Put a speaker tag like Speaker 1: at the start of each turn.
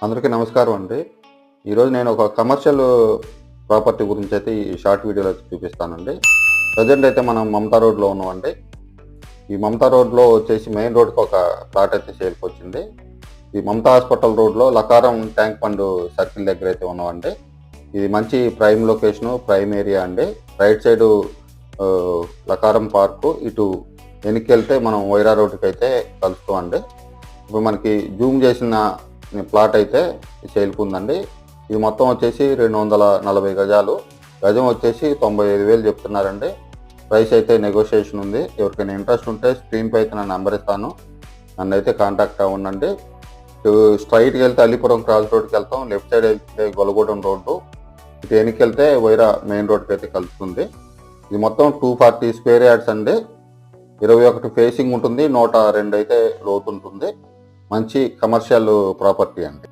Speaker 1: అందరికీ నమస్కారం అండి. ఈరోజు నేను ఒక కమర్షియల్ ప్రాపర్టీ గురించి అయితే ఈ షార్ట్ వీడియోలో చూపిస్తానండి. ప్రెజెంట్ అయితే మనం మమతా రోడ్‌లో ఉన్నామండి. ఈ మమతా రోడ్‌లో వచ్చేసి మెయిన్ రోడ్‌కి ఒక ప్లాట్ అయితే సేల్‌కి వచ్చింది. ఈ మమతా హాస్పిటల్ రోడ్‌లో లకారం ట్యాంక్ బండ్ సర్కిల్ దగ్గర అయితే ఉన్నామండి. ఇది మంచి ప్రైమ్ లొకేషను, ప్రైమ్ ఏరియా అండి. రైట్ సైడు లకారం పార్కు, ఇటు వెనక్కెళ్తే మనం వైరా రోడ్డుకి అయితే కలుస్తామండి. ఇప్పుడు మనకి జూమ్ చేసిన ప్లాట్ అయితే సేల్‌కి ఉందండి. ఇది మొత్తం వచ్చేసి 240 గజాలు. గజం వచ్చేసి 95,000 చెప్తున్నారండి. ప్రైస్ అయితే నెగోషియేషన్ ఉంది. ఎవరికైనా ఇంట్రెస్ట్ ఉంటే స్క్రీన్‌పై అయితే నా నంబర్ ఇస్తాను. నన్నైతే కాంటాక్ట్ అవ్వండి. ఇటు స్ట్రైట్‌గా వెళ్తే అల్లిపురం క్రాస్ రోడ్‌కి వెళ్తాం. లెఫ్ట్ సైడ్ వెళ్తే గొల్లగూడెం రోడ్డు. ఇటు వెనక్కెళ్తే వైరా మెయిన్ రోడ్‌కి అయితే కలుస్తుంది. ఇది మొత్తం 240 స్క్వేర్ యార్డ్స్ అండి. 21 ఫేసింగ్ ఉంటుంది. 102 అయితే లోతు ఉంటుంది. మంచి కమర్షియల్ ప్రాపర్టీ అండి.